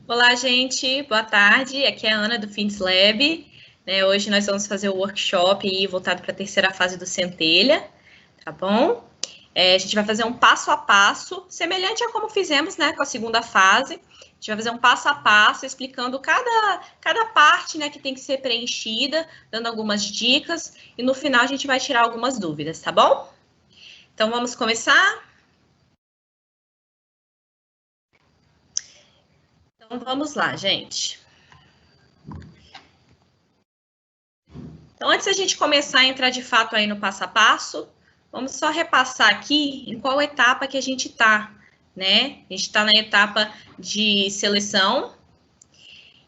Olá, gente. Boa tarde. Aqui é a Ana do Fins Lab. Hoje nós vamos fazer o workshop aí voltado para a terceira fase do Centelha, tá bom? A gente vai fazer um passo a passo, semelhante a como fizemos, né, com a segunda fase. A gente vai fazer um passo a passo, explicando cada parte, né, que tem que ser preenchida, dando algumas dicas, e no final a gente vai tirar algumas dúvidas, tá bom? Então, vamos começar? Então, vamos lá, gente. Então, antes da gente começar a entrar de fato aí no passo a passo, vamos só repassar aqui em qual etapa que a gente está, né? A gente está na etapa de seleção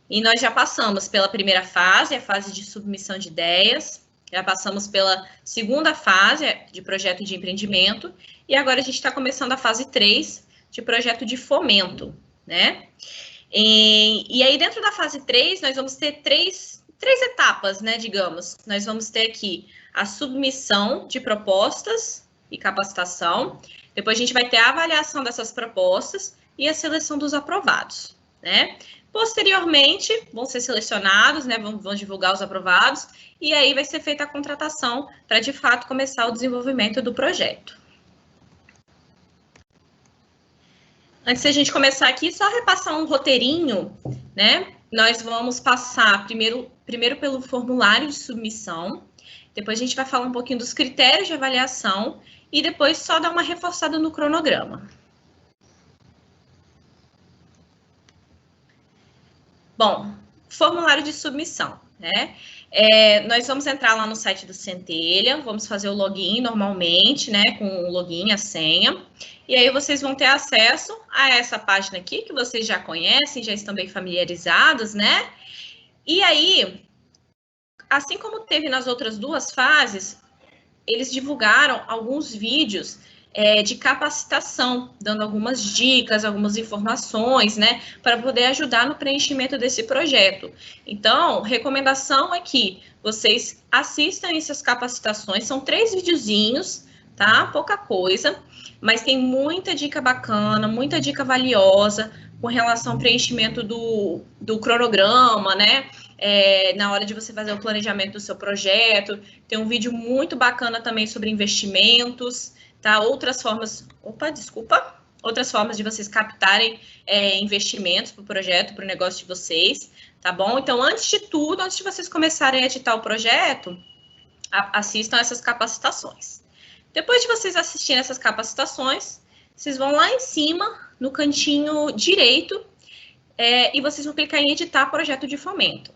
e nós já passamos pela primeira fase, a fase de submissão de ideias, já passamos pela segunda fase de projeto de empreendimento e agora a gente está começando a fase 3 de projeto de fomento, né? E aí, dentro da fase 3, nós vamos ter três etapas, né, digamos. Nós vamos ter aqui a submissão de propostas e capacitação. Depois a gente vai ter a avaliação dessas propostas e a seleção dos aprovados, né? Posteriormente, vão ser selecionados, né, vão divulgar os aprovados, e aí vai ser feita a contratação para, de fato, começar o desenvolvimento do projeto. Antes de a gente começar aqui, só repassar um roteirinho, né? Nós vamos passar primeiro pelo formulário de submissão, depois a gente vai falar um pouquinho dos critérios de avaliação e depois só dar uma reforçada no cronograma. Bom, formulário de submissão, né? Nós vamos entrar lá no site do Centelha, vamos fazer o login normalmente, né? Com o login, a senha. E aí vocês vão ter acesso a essa página aqui, que vocês já conhecem, já estão bem familiarizados, né? E aí, assim como teve nas outras duas fases, eles divulgaram alguns vídeos de capacitação, dando algumas dicas, algumas informações, né, para poder ajudar no preenchimento desse projeto. Então, recomendação é que vocês assistam essas capacitações, são 3 videozinhos, tá? Pouca coisa, mas tem muita dica bacana, muita dica valiosa com relação ao preenchimento do cronograma, né? Na hora de você fazer o planejamento do seu projeto. Tem um vídeo muito bacana também sobre investimentos, tá? Outras formas de vocês captarem investimentos para o projeto, para o negócio de vocês, tá bom? Então, antes de tudo, antes de vocês começarem a editar o projeto, assistam essas capacitações. Depois de vocês assistirem essas capacitações, vocês vão lá em cima, no cantinho direito, e vocês vão clicar em editar projeto de fomento.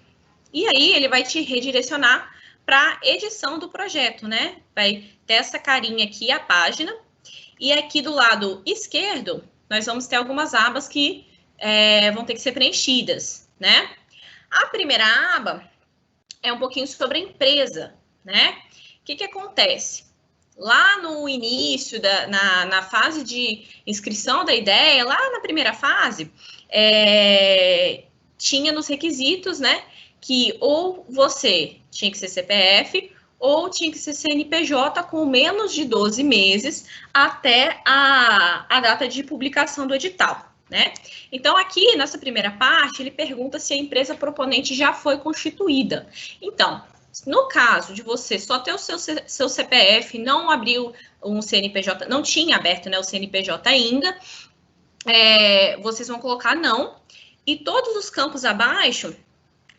E aí ele vai te redirecionar para a edição do projeto, né? Vai ter essa carinha aqui, a página, e aqui do lado esquerdo, nós vamos ter algumas abas que vão ter que ser preenchidas, né? A primeira aba é um pouquinho sobre a empresa, né? O que acontece? Lá no início, na fase de inscrição da ideia, lá na primeira fase, tinha nos requisitos, né, que ou você tinha que ser CPF ou tinha que ser CNPJ com menos de 12 meses até a data de publicação do edital, né? Então, aqui, nessa primeira parte, ele pergunta se a empresa proponente já foi constituída. Então, no caso de você só ter o seu CPF, não abriu um CNPJ, não tinha aberto, né, o CNPJ ainda, vocês vão colocar não, e todos os campos abaixo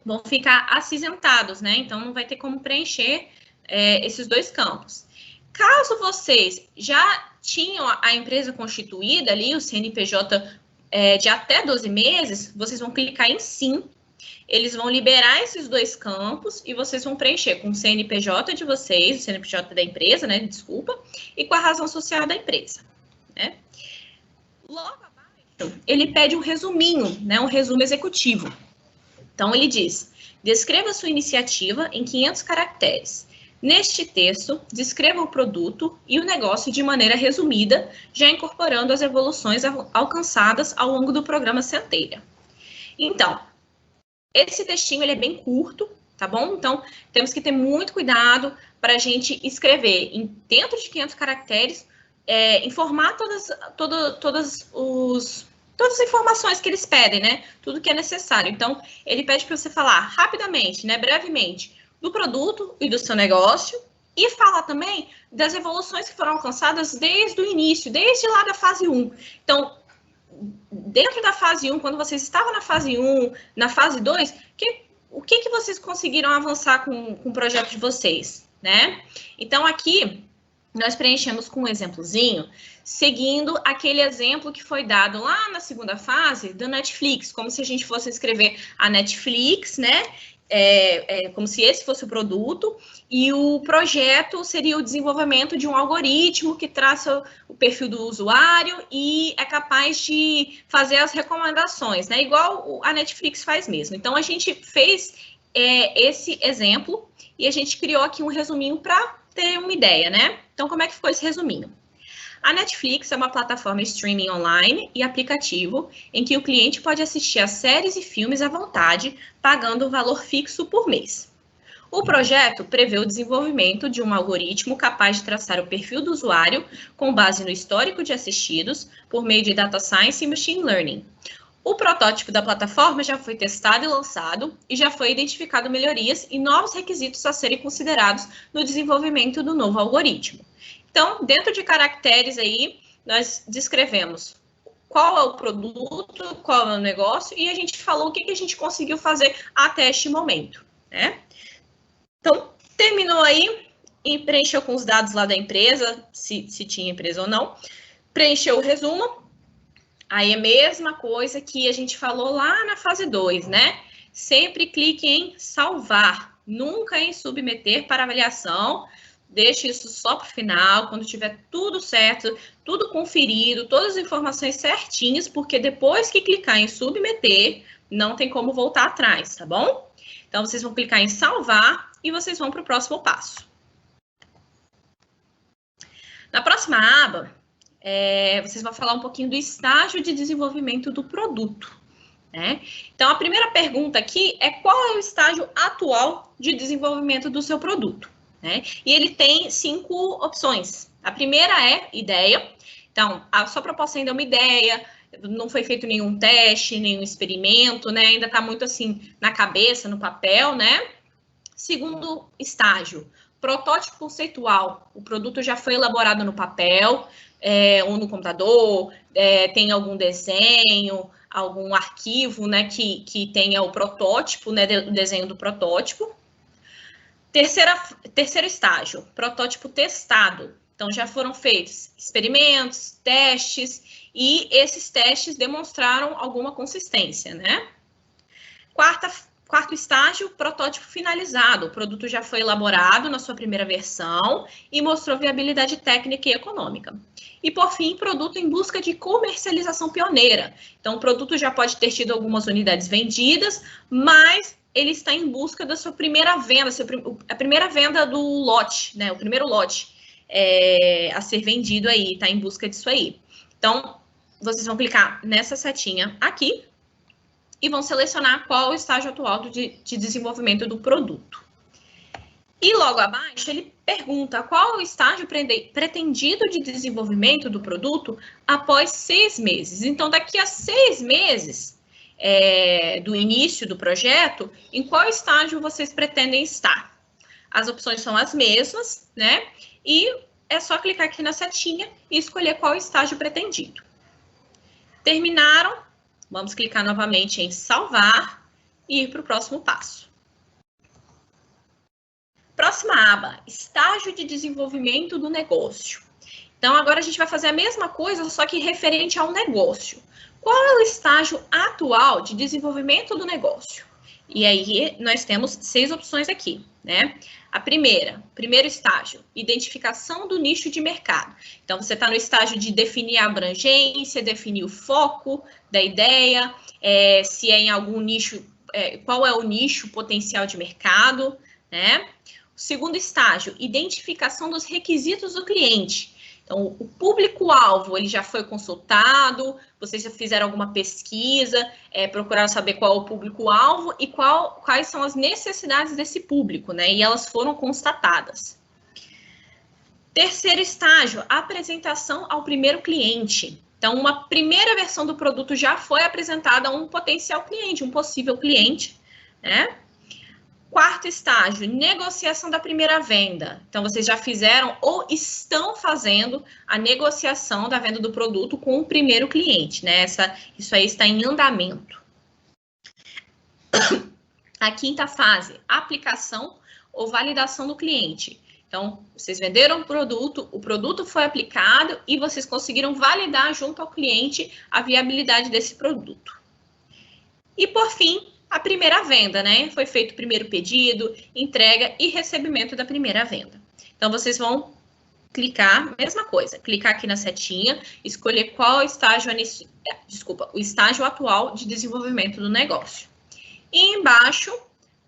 vão ficar acinzentados, né? Então, não vai ter como preencher esses dois campos. Caso vocês já tinham a empresa constituída ali, o CNPJ de até 12 meses, vocês vão clicar em sim. Eles vão liberar esses dois campos e vocês vão preencher com o CNPJ de vocês, o CNPJ da empresa, né? Desculpa, e com a razão social da empresa, né? Logo abaixo, ele pede um resuminho, né? Um resumo executivo. Então, ele diz, descreva sua iniciativa em 500 caracteres. Neste texto, descreva o produto e o negócio de maneira resumida, já incorporando as evoluções alcançadas ao longo do programa Centelha. Então, esse textinho ele é bem curto, tá bom? Então, temos que ter muito cuidado para a gente escrever dentro de 500 caracteres, informar todos todas as informações que eles pedem, né? Tudo que é necessário. Então, ele pede para você falar rapidamente, né, brevemente, do produto e do seu negócio, e fala também das evoluções que foram alcançadas desde o início, desde lá da fase 1. Então, dentro da fase 1, quando vocês estavam na fase 1, na fase 2, o que vocês conseguiram avançar com o projeto de vocês, né? Então, aqui, nós preenchemos com um exemplozinho, seguindo aquele exemplo que foi dado lá na segunda fase do Netflix, como se a gente fosse escrever a Netflix, né? Como se esse fosse o produto, e o projeto seria o desenvolvimento de um algoritmo que traça o perfil do usuário e é capaz de fazer as recomendações, né? Igual a Netflix faz mesmo. Então, a gente fez esse exemplo e a gente criou aqui um resuminho para ter uma ideia, né? Então, como é que ficou esse resuminho? A Netflix é uma plataforma streaming online e aplicativo em que o cliente pode assistir a séries e filmes à vontade, pagando um valor fixo por mês. O projeto prevê o desenvolvimento de um algoritmo capaz de traçar o perfil do usuário com base no histórico de assistidos por meio de data science e machine learning. O protótipo da plataforma já foi testado e lançado e já foi identificado melhorias e novos requisitos a serem considerados no desenvolvimento do novo algoritmo. Então, dentro de caracteres aí, nós descrevemos qual é o produto, qual é o negócio, e a gente falou o que a gente conseguiu fazer até este momento, né? Então, terminou aí, e preencheu com os dados lá da empresa, se tinha empresa ou não, preencheu o resumo, aí é a mesma coisa que a gente falou lá na fase 2, né? Sempre clique em salvar, nunca em submeter para avaliação. Deixe isso só para o final, quando tiver tudo certo, tudo conferido, todas as informações certinhas, porque depois que clicar em submeter, não tem como voltar atrás, tá bom? Então, vocês vão clicar em salvar e vocês vão para o próximo passo. Na próxima aba, vocês vão falar um pouquinho do estágio de desenvolvimento do produto, né? Então, a primeira pergunta aqui é qual é o estágio atual de desenvolvimento do seu produto? Né? E ele tem 5 opções. A primeira é ideia. Então, a sua proposta ainda é uma ideia, não foi feito nenhum teste, nenhum experimento, né? Ainda está muito assim na cabeça, no papel, né? Segundo estágio, protótipo conceitual. O produto já foi elaborado no papel, ou no computador, tem algum desenho, algum arquivo, né, que tenha o protótipo, né, o desenho do protótipo. Terceiro estágio, protótipo testado. Então, já foram feitos experimentos, testes, e esses testes demonstraram alguma consistência, né? Quarto estágio, protótipo finalizado. O produto já foi elaborado na sua primeira versão e mostrou viabilidade técnica e econômica. E, por fim, produto em busca de comercialização pioneira. Então, o produto já pode ter tido algumas unidades vendidas, mas ele está em busca da sua primeira venda, a primeira venda do lote, né? O primeiro lote a ser vendido aí, está em busca disso aí. Então, vocês vão clicar nessa setinha aqui e vão selecionar qual o estágio atual de desenvolvimento do produto. E logo abaixo, ele pergunta qual o estágio pretendido de desenvolvimento do produto após 6 meses. Então, daqui a 6 meses do início do projeto, em qual estágio vocês pretendem estar? As opções são as mesmas, né? E é só clicar aqui na setinha e escolher qual estágio pretendido. Terminaram? Vamos clicar novamente em salvar e ir para o próximo passo. Próxima aba, estágio de desenvolvimento do negócio. Então, agora a gente vai fazer a mesma coisa, só que referente ao negócio. Qual é o estágio atual de desenvolvimento do negócio? E aí, nós temos 6 opções aqui, né? A primeiro estágio, identificação do nicho de mercado. Então, você está no estágio de definir a abrangência, definir o foco da ideia, se é em algum nicho, qual é o nicho potencial de mercado, né? O segundo estágio, identificação dos requisitos do cliente. Então, o público-alvo, ele já foi consultado, vocês já fizeram alguma pesquisa, procuraram saber qual é o público-alvo e quais são as necessidades desse público, né? E elas foram constatadas. Terceiro estágio, apresentação ao primeiro cliente. Então, uma primeira versão do produto já foi apresentada a um potencial cliente, um possível cliente, né? Quarto estágio, negociação da primeira venda. Então, vocês já fizeram ou estão fazendo a negociação da venda do produto com o primeiro cliente, né? Isso aí está em andamento. A quinta fase, aplicação ou validação do cliente. Então, vocês venderam o produto foi aplicado e vocês conseguiram validar junto ao cliente a viabilidade desse produto. E, por fim, a primeira venda, né? Foi feito o primeiro pedido, entrega e recebimento da primeira venda. Então, vocês vão clicar, mesma coisa, clicar aqui na setinha, escolher qual estágio, o estágio atual de desenvolvimento do negócio. E embaixo,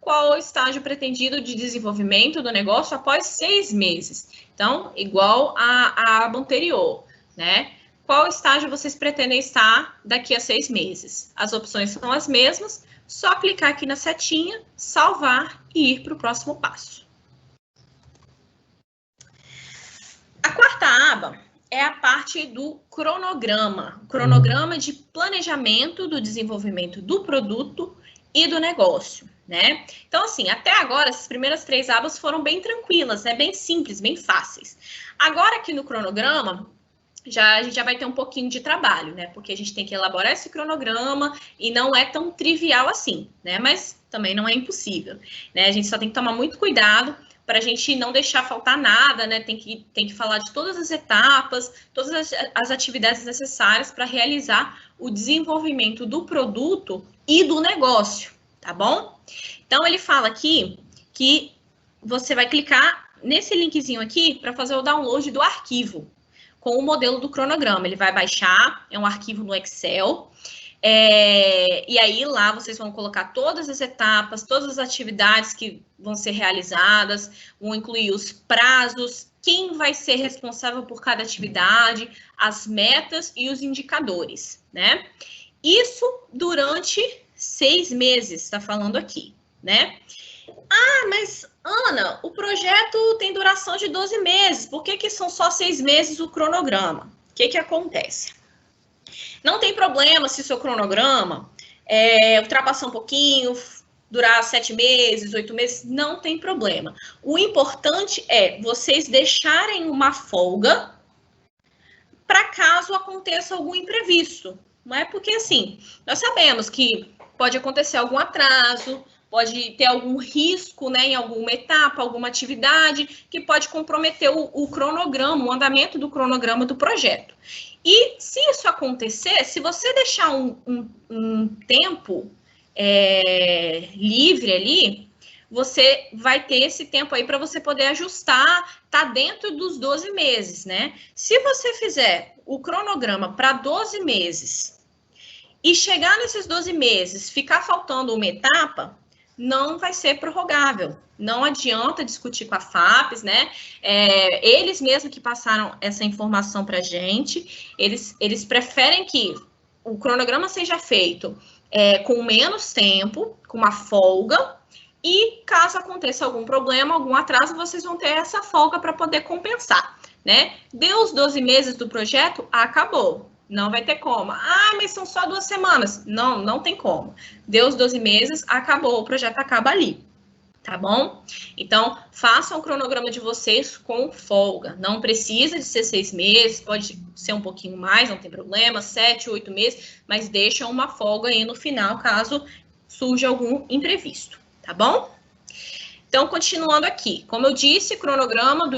qual o estágio pretendido de desenvolvimento do negócio após 6 meses. Então, igual a aba anterior, né? Qual estágio vocês pretendem estar daqui a 6 meses? As opções são as mesmas, só clicar aqui na setinha, salvar e ir para o próximo passo. A quarta aba é a parte do cronograma. Cronograma de planejamento do desenvolvimento do produto e do negócio, né? Então, assim, até agora, essas primeiras 3 abas foram bem tranquilas, né? Bem simples, bem fáceis. Agora, aqui no cronograma, a gente já vai ter um pouquinho de trabalho, né? Porque a gente tem que elaborar esse cronograma e não é tão trivial assim, né? Mas também não é impossível, né? A gente só tem que tomar muito cuidado para a gente não deixar faltar nada, né? Tem que falar de todas as etapas, todas as atividades necessárias para realizar o desenvolvimento do produto e do negócio, tá bom? Então, ele fala aqui que você vai clicar nesse linkzinho aqui para fazer o download do arquivo com o modelo do cronograma. Ele vai baixar, é um arquivo no Excel, e aí lá vocês vão colocar todas as etapas, todas as atividades que vão ser realizadas, vão incluir os prazos, quem vai ser responsável por cada atividade, as metas e os indicadores, né? Isso durante 6 meses, está falando aqui, né? Ah, mas Ana, o projeto tem duração de 12 meses, por que são só 6 meses o cronograma? O que acontece? Não tem problema se o seu cronograma ultrapassar um pouquinho, durar 7 meses, 8 meses, não tem problema. O importante é vocês deixarem uma folga para caso aconteça algum imprevisto. Não é porque, assim, nós sabemos que pode acontecer algum atraso, pode ter algum risco, né, em alguma etapa, alguma atividade, que pode comprometer o cronograma, o andamento do cronograma do projeto. E se isso acontecer, se você deixar um tempo livre ali, você vai ter esse tempo aí para você poder ajustar, tá dentro dos 12 meses, né? Se você fizer o cronograma para 12 meses e chegar nesses 12 meses, ficar faltando uma etapa, não vai ser prorrogável. Não adianta discutir com a FAPES, né? Eles mesmos que passaram essa informação para a gente, eles preferem que o cronograma seja feito com menos tempo, com uma folga, e caso aconteça algum problema, algum atraso, vocês vão ter essa folga para poder compensar, né? Deu os 12 meses do projeto, acabou. Não vai ter como. Ah, mas são só 2 semanas. Não, não tem como. Deu os 12 meses, acabou, o projeto acaba ali. Tá bom? Então, façam o cronograma de vocês com folga. Não precisa de ser 6 meses, pode ser um pouquinho mais, não tem problema, 7, 8 meses, mas deixam uma folga aí no final, caso surja algum imprevisto. Tá bom? Então, continuando aqui. Como eu disse, cronograma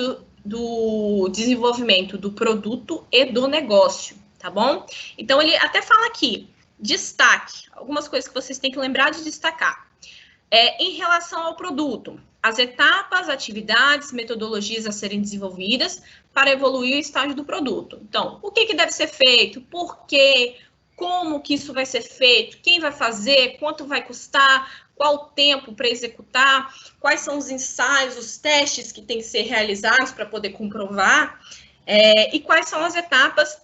do desenvolvimento do produto e do negócio. Tá bom? Então, ele até fala aqui, destaque, algumas coisas que vocês têm que lembrar de destacar. Em relação ao produto, as etapas, atividades, metodologias a serem desenvolvidas para evoluir o estágio do produto. Então, o que deve ser feito? Por quê? Como que isso vai ser feito? Quem vai fazer? Quanto vai custar? Qual o tempo para executar? Quais são os ensaios, os testes que têm que ser realizados para poder comprovar? E quais são as etapas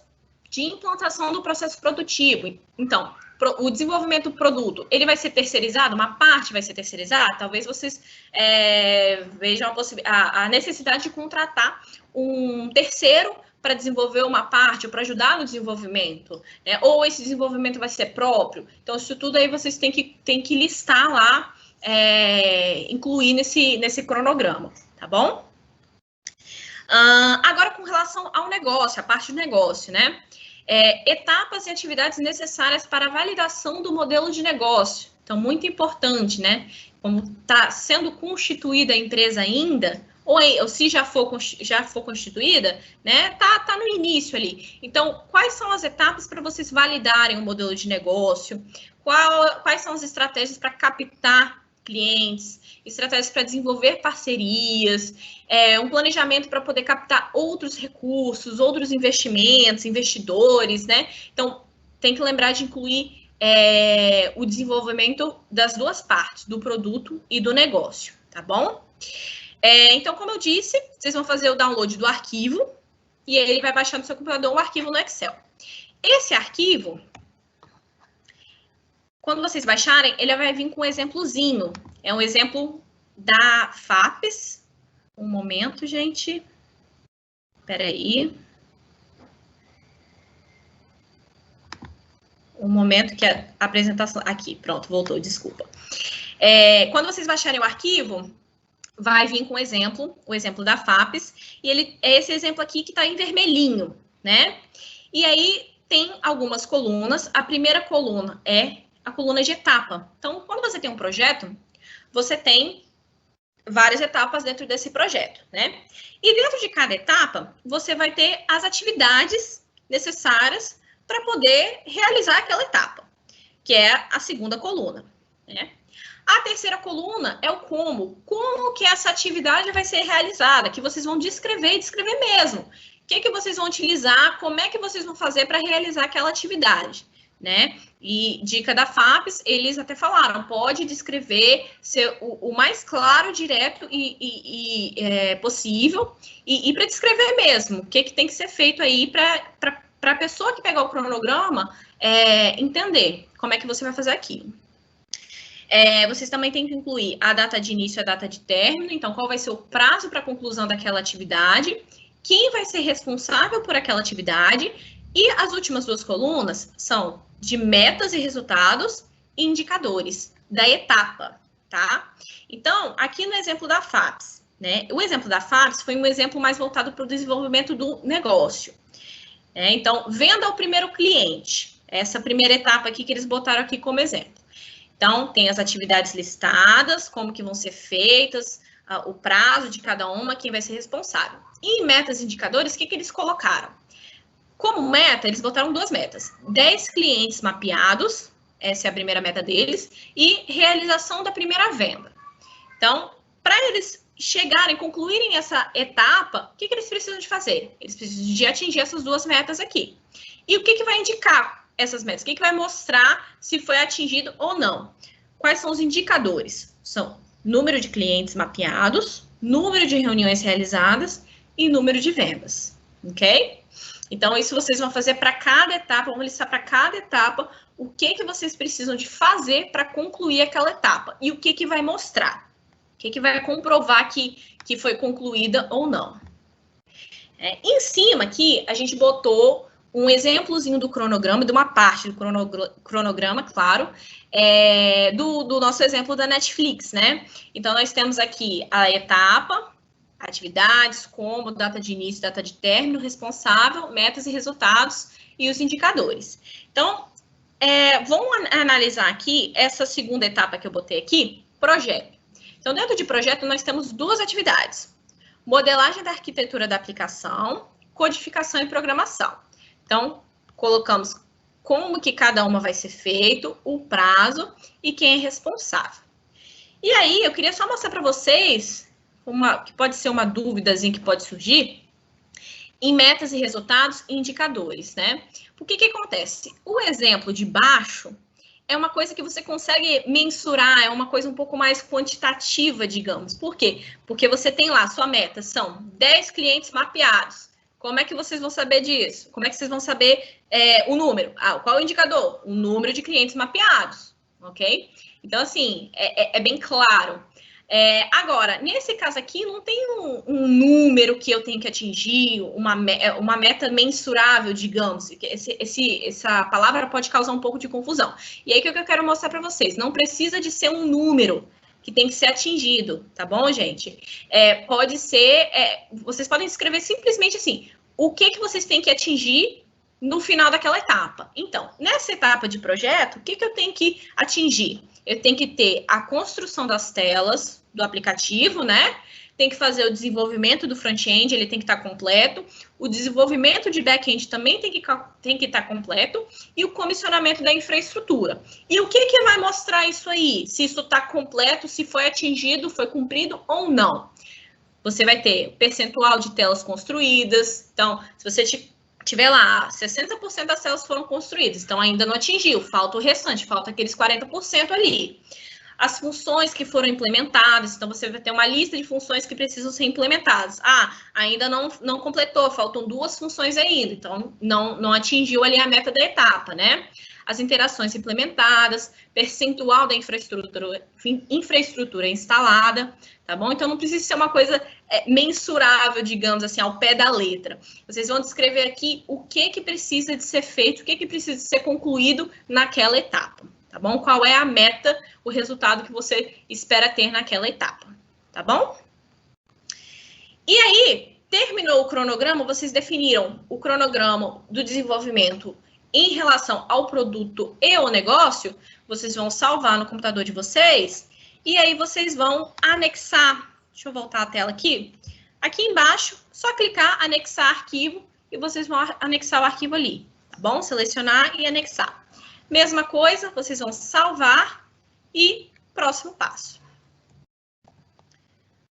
de implantação do processo produtivo? Então, o desenvolvimento do produto, ele vai ser terceirizado? Uma parte vai ser terceirizada? Talvez vocês vejam a necessidade de contratar um terceiro para desenvolver uma parte ou para ajudar no desenvolvimento, né? Ou esse desenvolvimento vai ser próprio. Então, isso tudo aí vocês têm que listar lá, incluir nesse cronograma, tá bom? Agora, com relação ao negócio, a parte do negócio, né? Etapas e atividades necessárias para a validação do modelo de negócio. Então, muito importante, né? Como está sendo constituída a empresa ainda, ou se já for constituída, né? Tá no início ali. Então, quais são as etapas para vocês validarem o modelo de negócio? Quais são as estratégias para captar clientes, estratégias para desenvolver parcerias, um planejamento para poder captar outros recursos, outros investimentos, investidores, né? Então, tem que lembrar de incluir o desenvolvimento das duas partes, do produto e do negócio, tá bom? Então, como eu disse, vocês vão fazer o download do arquivo e ele vai baixar no seu computador um arquivo no Excel. Esse arquivo, quando vocês baixarem, ele vai vir com um exemplozinho. É um exemplo da FAPES. Um momento, gente. Espera aí. Um momento que a apresentação... Aqui, pronto, voltou, desculpa. Quando vocês baixarem o arquivo, vai vir com o exemplo da FAPES. E é esse exemplo aqui que está em vermelhinho, né? E aí, tem algumas colunas. A primeira coluna é a coluna de etapa. Então, quando você tem um projeto, você tem várias etapas dentro desse projeto, né? E dentro de cada etapa, você vai ter as atividades necessárias para poder realizar aquela etapa, que é a segunda coluna, né? A terceira coluna é o como que essa atividade vai ser realizada, que vocês vão descrever e descrever mesmo. O que vocês vão utilizar, como é que vocês vão fazer para realizar aquela atividade, né? E dica da FAPES, eles até falaram, pode descrever, ser o mais claro, direto possível, e para descrever mesmo, o que tem que ser feito aí para a pessoa que pegar o cronograma entender como é que você vai fazer aquilo. Vocês também têm que incluir a data de início e a data de término, então qual vai ser o prazo para a conclusão daquela atividade, quem vai ser responsável por aquela atividade, e as últimas duas colunas são de metas e resultados e indicadores da etapa, tá? Então, aqui no exemplo da FAPES, né? O exemplo da FAPES foi um exemplo mais voltado para o desenvolvimento do negócio. Então, venda ao primeiro cliente. Essa primeira etapa aqui que eles botaram aqui como exemplo. Então, tem as atividades listadas, como que vão ser feitas, o prazo de cada uma, quem vai ser responsável. E em metas e indicadores, o que eles colocaram? Como meta, eles botaram duas metas. 10 clientes mapeados, essa é a primeira meta deles, e realização da primeira venda. Então, para eles chegarem, concluírem essa etapa, o que eles precisam de fazer? Eles precisam de atingir essas duas metas aqui. E o que vai indicar essas metas? O que vai mostrar se foi atingido ou não? Quais são os indicadores? São número de clientes mapeados, número de reuniões realizadas e número de vendas, ok? Então, isso vocês vão fazer para cada etapa, vamos listar para cada etapa o que vocês precisam de fazer para concluir aquela etapa e o que vai mostrar, o que vai comprovar que foi concluída ou não. Em cima aqui, a gente botou um exemplozinho do cronograma, de uma parte do cronograma, claro, do nosso exemplo da Netflix, né? Então, nós temos aqui a etapa, atividades, como, data de início, data de término, responsável, metas e resultados e os indicadores. Então, vamos analisar aqui essa segunda etapa que eu botei aqui, projeto. Então, dentro de projeto, nós temos duas atividades. Modelagem da arquitetura da aplicação, codificação e programação. Então, colocamos como que cada uma vai ser feito, o prazo e quem é responsável. E aí, eu queria só mostrar para vocês que pode ser uma dúvidazinha que pode surgir, em metas e resultados e indicadores, né? O que acontece? O exemplo de baixo é uma coisa que você consegue mensurar, é uma coisa um pouco mais quantitativa, digamos. Por quê? Porque você tem lá, sua meta são 10 clientes mapeados. Como é que vocês vão saber disso? Como é que vocês vão saber o número? Qual é o indicador? O número de clientes mapeados, ok? Então, assim, é bem claro. Agora, nesse caso aqui, não tem um número que eu tenho que atingir, uma meta mensurável, digamos. Essa palavra pode causar um pouco de confusão. E aí, o que eu quero mostrar para vocês? Não precisa de ser um número que tem que ser atingido, tá bom, gente? Pode ser... vocês podem escrever simplesmente assim, o que vocês têm que atingir no final daquela etapa. Então, nessa etapa de projeto, o que eu tenho que atingir? Eu tenho que ter a construção das telas do aplicativo, né? Tem que fazer o desenvolvimento do front-end, ele tem que estar completo. O desenvolvimento de back-end também tem que estar completo. E o comissionamento da infraestrutura. E o que vai mostrar isso aí? Se isso está completo, se foi atingido, foi cumprido ou não. Você vai ter percentual de telas construídas. Então, se você tiver lá, 60% das telas foram construídas, então ainda não atingiu, falta o restante, falta aqueles 40% ali. As funções que foram implementadas, então você vai ter uma lista de funções que precisam ser implementadas. Ainda não completou, faltam 2 funções ainda, então não atingiu ali a meta da etapa, né? As interações implementadas, percentual da infraestrutura instalada, tá bom? Então não precisa ser uma coisa mensurável, digamos assim, ao pé da letra. Vocês vão descrever aqui o que precisa de ser feito, o que precisa de ser concluído naquela etapa, tá bom? Qual é a meta, o resultado que você espera ter naquela etapa, tá bom? E aí, terminou o cronograma, vocês definiram o cronograma do desenvolvimento em relação ao produto e ao negócio, vocês vão salvar no computador de vocês, e aí vocês vão anexar. Deixa eu voltar a tela aqui. Aqui embaixo, só clicar, anexar arquivo, e vocês vão anexar o arquivo ali, tá bom? Selecionar e anexar. Mesma coisa, vocês vão salvar e próximo passo.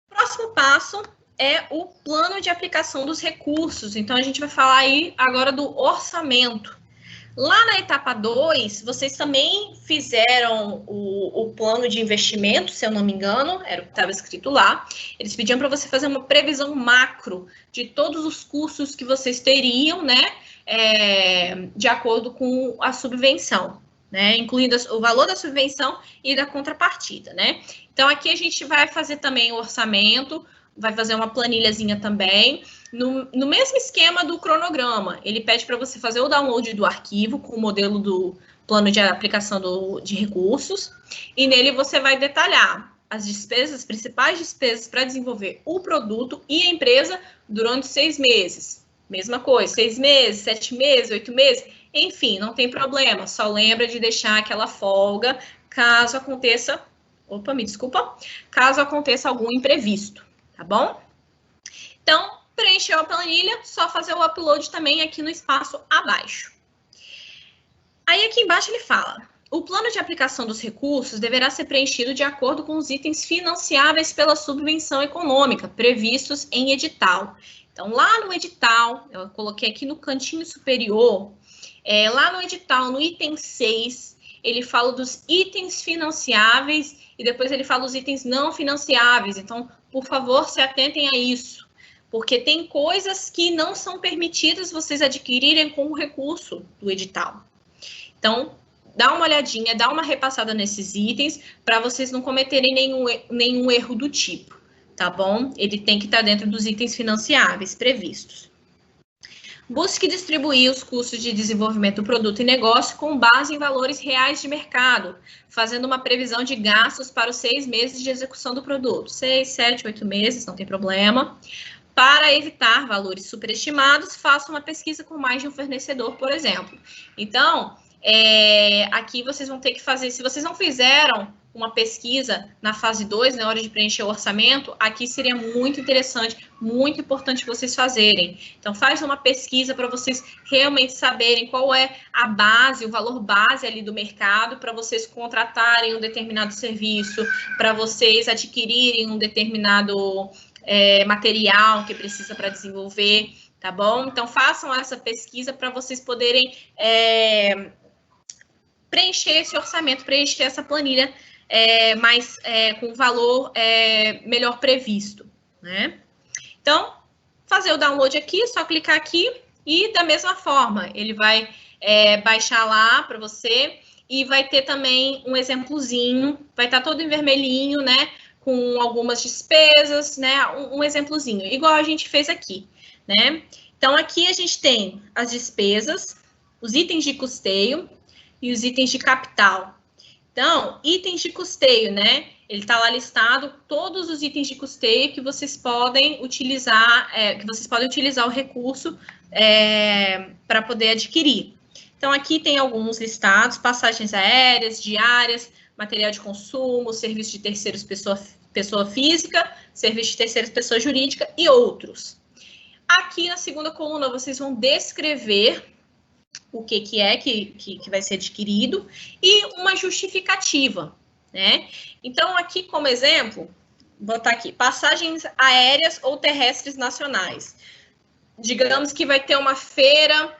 Próximo passo é o plano de aplicação dos recursos. Então, a gente vai falar aí agora do orçamento. Lá na etapa 2, vocês também fizeram o plano de investimento, se eu não me engano, era o que estava escrito lá. Eles pediam para você fazer uma previsão macro de todos os custos que vocês teriam, né, de acordo com a subvenção, né, incluindo o valor da subvenção e da contrapartida, né. Então, aqui a gente vai fazer também o orçamento, vai fazer uma planilhazinha também, no mesmo esquema do cronograma. Ele pede para você fazer o download do arquivo com o modelo do plano de aplicação de recursos, e nele você vai detalhar as despesas, as principais despesas para desenvolver o produto e a empresa durante 6 meses. Mesma coisa, 6 meses, 7 meses, 8 meses, enfim, não tem problema, só lembra de deixar aquela folga caso aconteça, caso aconteça algum imprevisto, tá bom? Então, preencheu a planilha, só fazer o upload também aqui no espaço abaixo. Aí aqui embaixo ele fala, o plano de aplicação dos recursos deverá ser preenchido de acordo com os itens financiáveis pela subvenção econômica previstos em edital. Então, lá no edital, eu coloquei aqui no cantinho superior, lá no edital, no item 6, ele fala dos itens financiáveis e depois ele fala dos itens não financiáveis. Então, por favor, se atentem a isso, porque tem coisas que não são permitidas vocês adquirirem com o recurso do edital. Então, dá uma olhadinha, dá uma repassada nesses itens para vocês não cometerem nenhum erro do tipo, tá bom? Ele tem que estar dentro dos itens financiáveis previstos. Busque distribuir os custos de desenvolvimento do produto e negócio com base em valores reais de mercado, fazendo uma previsão de gastos para os 6 meses de execução do produto. 6, 7, 8 meses, não tem problema. Para evitar valores superestimados, faça uma pesquisa com mais de um fornecedor, por exemplo. Então, aqui vocês vão ter que fazer, se vocês não fizeram uma pesquisa na fase 2, na hora de preencher o orçamento, aqui seria muito interessante, muito importante vocês fazerem. Então, faz uma pesquisa para vocês realmente saberem qual é a base, o valor base ali do mercado, para vocês contratarem um determinado serviço, para vocês adquirirem um determinado material que precisa para desenvolver, tá bom? Então, façam essa pesquisa para vocês poderem preencher esse orçamento, preencher essa planilha com o valor melhor previsto, né? Então, fazer o download aqui, só clicar aqui e da mesma forma, ele vai baixar lá para você e vai ter também um exemplozinho, vai estar todo em vermelhinho, né? com algumas despesas, né? Um exemplozinho, igual a gente fez aqui, né? Então, aqui a gente tem as despesas, os itens de custeio e os itens de capital. Então, itens de custeio, né? Ele está lá listado todos os itens de custeio que vocês podem utilizar, o recurso para poder adquirir. Então, aqui tem alguns listados: passagens aéreas, diárias, material de consumo, serviço de terceiros pessoa física, serviço de terceiros pessoa jurídica e outros. Aqui na segunda coluna, vocês vão descrever o que vai ser adquirido e uma justificativa, né? Então, aqui como exemplo, vou botar aqui, passagens aéreas ou terrestres nacionais. Digamos que vai ter uma feira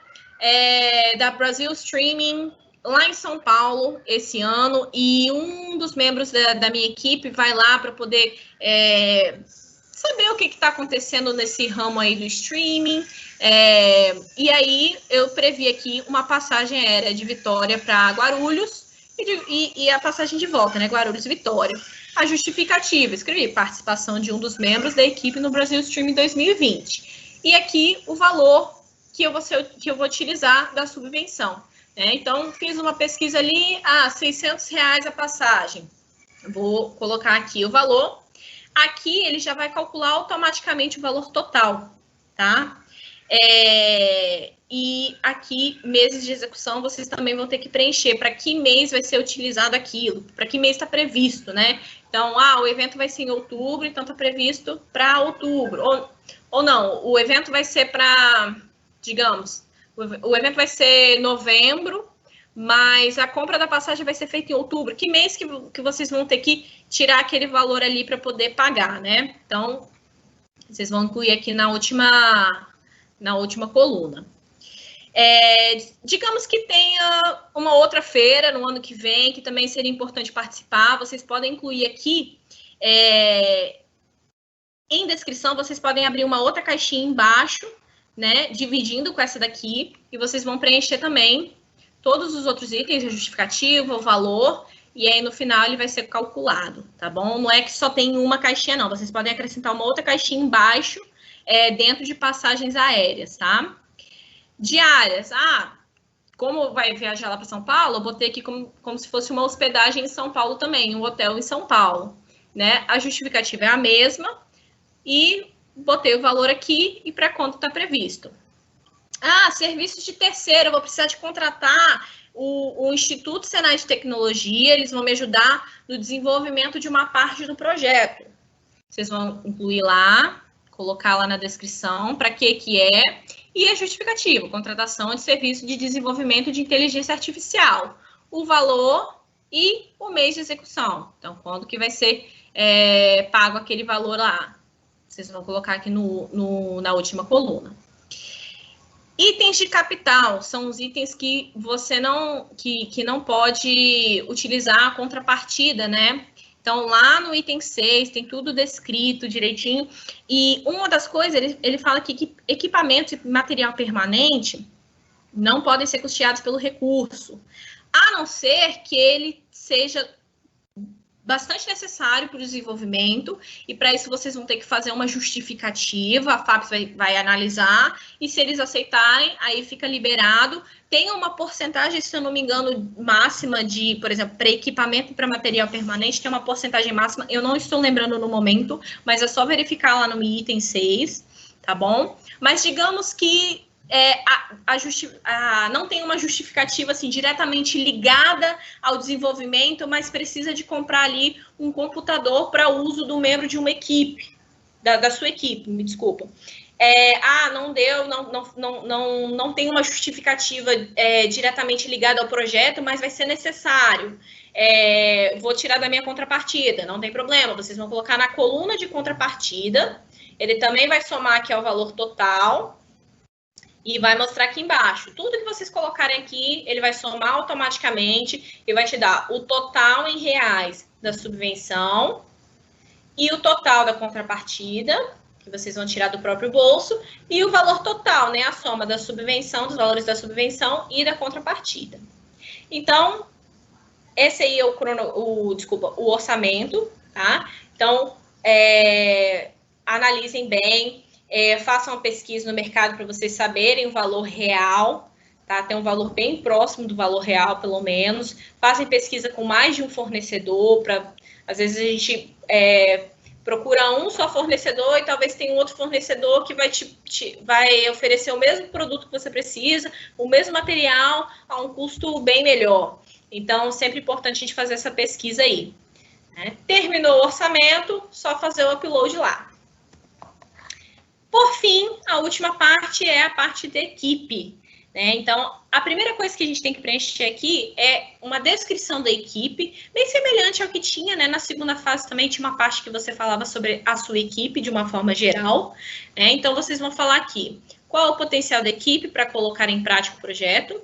da Brasil Streaming lá em São Paulo esse ano, e um dos membros da minha equipe vai lá para poder saber o que está acontecendo nesse ramo aí do streaming. E aí eu previ aqui uma passagem aérea de Vitória para Guarulhos e a passagem de volta, né? Guarulhos e Vitória. A justificativa, escrevi participação de um dos membros da equipe no Brasil Streaming 2020. E aqui o valor que eu vou utilizar da subvenção. Então, fiz uma pesquisa ali, R$600 a passagem. Vou colocar aqui o valor. Aqui ele já vai calcular automaticamente o valor total, tá? E aqui, meses de execução, vocês também vão ter que preencher para que mês vai ser utilizado aquilo, para que mês está previsto, né? Então, o evento vai ser em outubro, então está previsto para outubro. Ou não, o evento vai ser para, digamos, o evento vai ser novembro, mas a compra da passagem vai ser feita em outubro. Que mês que vocês vão ter que tirar aquele valor ali para poder pagar, né? Então, vocês vão incluir aqui na última coluna. Digamos que tenha uma outra feira no ano que vem, que também seria importante participar. Vocês podem incluir aqui, em descrição, vocês podem abrir uma outra caixinha embaixo, né, dividindo com essa daqui, e vocês vão preencher também todos os outros itens, a justificativa, o valor, e aí no final ele vai ser calculado, tá bom? Não é que só tem uma caixinha, não. Vocês podem acrescentar uma outra caixinha embaixo, dentro de passagens aéreas, tá? Diárias. Como vai viajar lá para São Paulo, eu botei aqui como se fosse uma hospedagem em São Paulo também, um hotel em São Paulo, né? A justificativa é a mesma e botei o valor aqui e para quanto está previsto. Serviços de terceiro, eu vou precisar de contratar o Instituto Senai de Tecnologia, eles vão me ajudar no desenvolvimento de uma parte do projeto. Vocês vão incluir lá, colocar lá na descrição para que é, e a justificativa, contratação de serviço de desenvolvimento de inteligência artificial, o valor e o mês de execução. Então, quando que vai ser pago aquele valor lá? Vocês vão colocar aqui na última coluna. Itens de capital são os itens que você não pode utilizar a contrapartida, né? Então, lá no item 6, tem tudo descrito direitinho. E uma das coisas, ele fala aqui que equipamentos e material permanente não podem ser custeados pelo recurso, a não ser que ele seja bastante necessário para o desenvolvimento, e para isso vocês vão ter que fazer uma justificativa, a FAPES vai analisar, e se eles aceitarem, aí fica liberado. Tem uma porcentagem, se eu não me engano, máxima de, por exemplo, para equipamento e para material permanente, tem uma porcentagem máxima, eu não estou lembrando no momento, mas é só verificar lá no item 6, tá bom? Mas digamos que não tem uma justificativa assim, diretamente ligada ao desenvolvimento, mas precisa de comprar ali um computador para uso do membro de uma equipe, da sua equipe, me desculpa. Não deu, não tem uma justificativa diretamente ligada ao projeto, mas vai ser necessário. Vou tirar da minha contrapartida, não tem problema, vocês vão colocar na coluna de contrapartida, ele também vai somar aqui ao valor total, e vai mostrar aqui embaixo. Tudo que vocês colocarem aqui, ele vai somar automaticamente e vai te dar o total em reais da subvenção e o total da contrapartida, que vocês vão tirar do próprio bolso, e o valor total, né? A soma da subvenção, dos valores da subvenção e da contrapartida. Então, esse aí é o orçamento, tá? Então, analisem bem, façam uma pesquisa no mercado para vocês saberem o valor real, tá? Tem um valor bem próximo do valor real, pelo menos. Fazem pesquisa com mais de um fornecedor, às vezes a gente procura um só fornecedor e talvez tenha um outro fornecedor que vai oferecer o mesmo produto que você precisa, o mesmo material a um custo bem melhor. Então, sempre é importante a gente fazer essa pesquisa aí. Terminou o orçamento, só fazer o upload lá. Por fim, a última parte é a parte da equipe. Então, a primeira coisa que a gente tem que preencher aqui é uma descrição da equipe, bem semelhante ao que tinha, na segunda fase também tinha uma parte que você falava sobre a sua equipe de uma forma geral. Então, vocês vão falar aqui qual é o potencial da equipe para colocar em prática o projeto.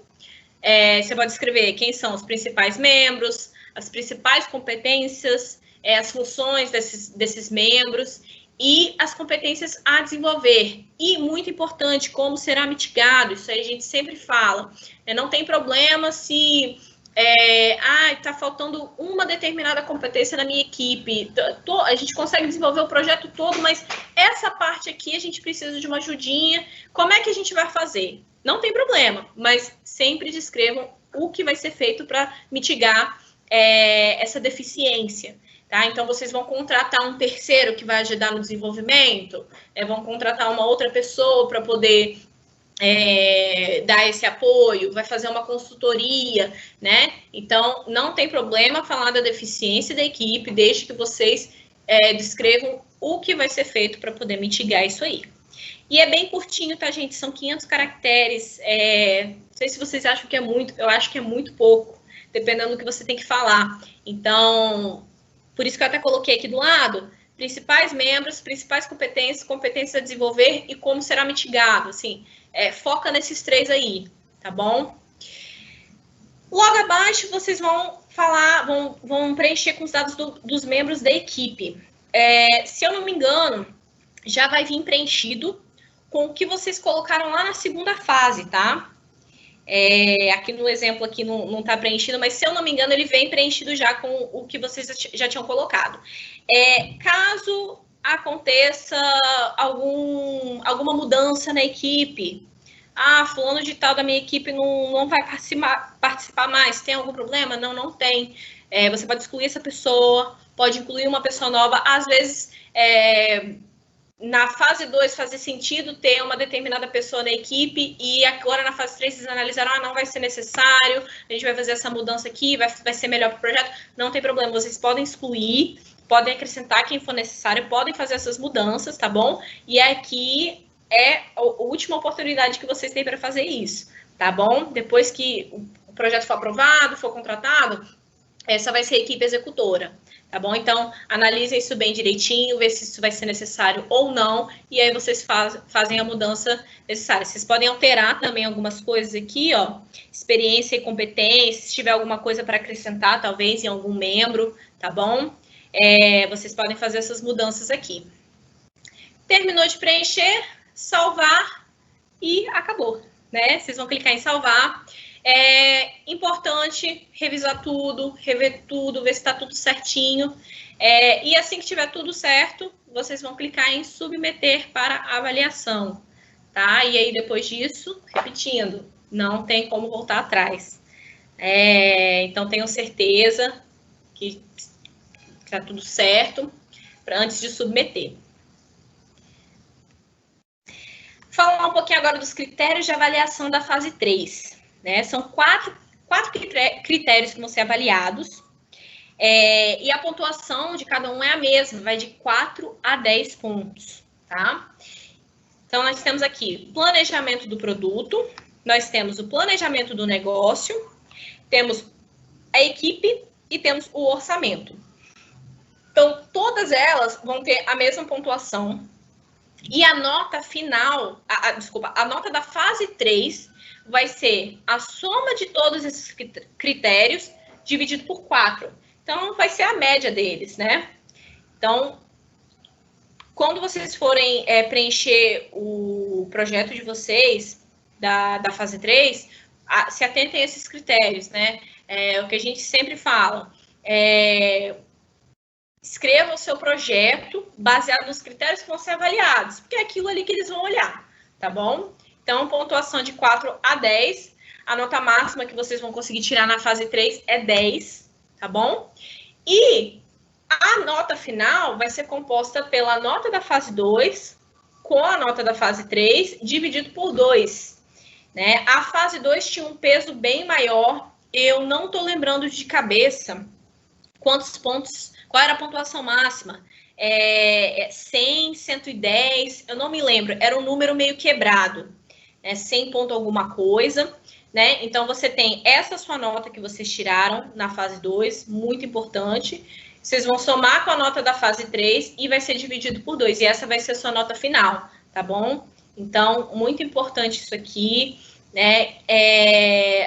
Você pode escrever quem são os principais membros, as principais competências, as funções desses membros e as competências a desenvolver. E, muito importante, como será mitigado. Isso aí a gente sempre fala. Não tem problema se está faltando uma determinada competência na minha equipe. A gente consegue desenvolver o projeto todo, mas essa parte aqui a gente precisa de uma ajudinha. Como é que a gente vai fazer? Não tem problema, mas sempre descrevam o que vai ser feito para mitigar essa deficiência. Tá? Então, vocês vão contratar um terceiro que vai ajudar no desenvolvimento, vão contratar uma outra pessoa para poder dar esse apoio, vai fazer uma consultoria, Então, não tem problema falar da deficiência da equipe, desde que vocês descrevam o que vai ser feito para poder mitigar isso aí. E é bem curtinho, tá, gente? São 500 caracteres. Não sei se vocês acham que é muito, eu acho que é muito pouco, dependendo do que você tem que falar. Então, por isso que eu até coloquei aqui do lado, principais membros, principais competências a desenvolver e como será mitigado, assim, foca nesses 3 aí, tá bom? Logo abaixo, vocês vão falar, vão preencher com os dados dos membros da equipe. Se eu não me engano, já vai vir preenchido com o que vocês colocaram lá na segunda fase, tá? Aqui no exemplo aqui não está preenchido, mas se eu não me engano, ele vem preenchido já com o que vocês já tinham colocado. Caso aconteça alguma mudança na equipe, fulano de tal da minha equipe não vai participar mais, tem algum problema? Não, não tem. Você pode excluir essa pessoa, pode incluir uma pessoa nova, às vezes na fase 2 fazia sentido ter uma determinada pessoa na equipe e agora na fase 3 vocês analisaram, não vai ser necessário, a gente vai fazer essa mudança aqui, vai ser melhor para o projeto. Não tem problema, vocês podem excluir, podem acrescentar quem for necessário, podem fazer essas mudanças, tá bom? E aqui é a última oportunidade que vocês têm para fazer isso, tá bom? Depois que o projeto for aprovado, for contratado, essa vai ser a equipe executora. Tá bom? Então, analisem isso bem direitinho, ver se isso vai ser necessário ou não, e aí vocês fazem a mudança necessária. Vocês podem alterar também algumas coisas aqui, ó, experiência e competência, se tiver alguma coisa para acrescentar, talvez, em algum membro, tá bom? Vocês podem fazer essas mudanças aqui. Terminou de preencher, salvar e acabou, Vocês vão clicar em salvar. É importante revisar tudo, rever tudo, ver se está tudo certinho. E assim que tiver tudo certo, vocês vão clicar em submeter para avaliação, tá? E aí, depois disso, repetindo, não tem como voltar atrás. Então, tenham certeza que está tudo certo antes de submeter. Falar um pouquinho agora dos critérios de avaliação da fase 3. São quatro critérios que vão ser avaliados. E a pontuação de cada um é a mesma, vai de 4 a 10 pontos, tá? Então, nós temos aqui planejamento do produto, nós temos o planejamento do negócio, temos a equipe e temos o orçamento. Então, todas elas vão ter a mesma pontuação. E a nota final, a nota da fase 3 vai ser a soma de todos esses critérios dividido por 4. Então, vai ser a média deles, Então, quando vocês forem preencher o projeto de vocês, da fase 3, se atentem a esses critérios, o que a gente sempre fala. escreva o seu projeto baseado nos critérios que vão ser avaliados, porque é aquilo ali que eles vão olhar, tá bom? Então, pontuação de 4 a 10. A nota máxima que vocês vão conseguir tirar na fase 3 é 10, tá bom? E a nota final vai ser composta pela nota da fase 2 com a nota da fase 3 dividido por 2, né? A fase 2 tinha um peso bem maior, eu não tô lembrando de cabeça quantos pontos, qual era a pontuação máxima, 100, 110, eu não me lembro, era um número meio quebrado, 100 ponto alguma coisa, né? Então, você tem essa sua nota que vocês tiraram na fase 2, muito importante. Vocês vão somar com a nota da fase 3 e vai ser dividido por 2. E essa vai ser a sua nota final, tá bom? Então, muito importante isso aqui, né?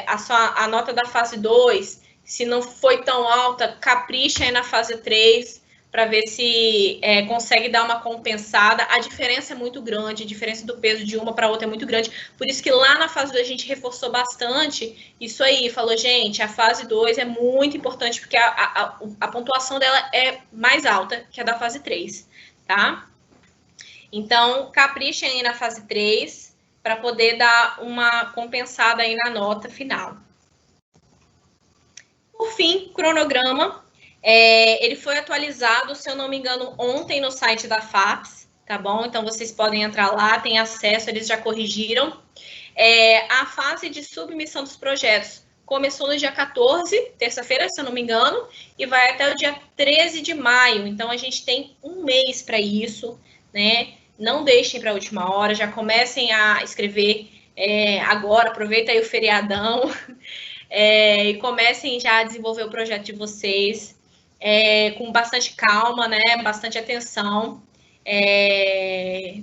A nota da fase 2, se não foi tão alta, capricha aí na fase 3, para ver se consegue dar uma compensada. A diferença é muito grande, a diferença do peso de uma para outra é muito grande. Por isso que lá na fase 2 a gente reforçou bastante isso aí. Falou, gente, a fase 2 é muito importante, porque a pontuação dela é mais alta que a da fase 3, tá? Então, caprichem aí na fase 3 para poder dar uma compensada aí na nota final. Por fim, cronograma. Ele foi atualizado, se eu não me engano, ontem no site da FAPES, tá bom? Então, vocês podem entrar lá, tem acesso, eles já corrigiram. A fase de submissão dos projetos começou no dia 14, terça-feira, se eu não me engano, e vai até o dia 13 de maio. Então, a gente tem um mês para isso, né? Não deixem para a última hora, já comecem a escrever agora, aproveita aí o feriadão, e comecem já a desenvolver o projeto de vocês. Com bastante calma, né? Bastante atenção.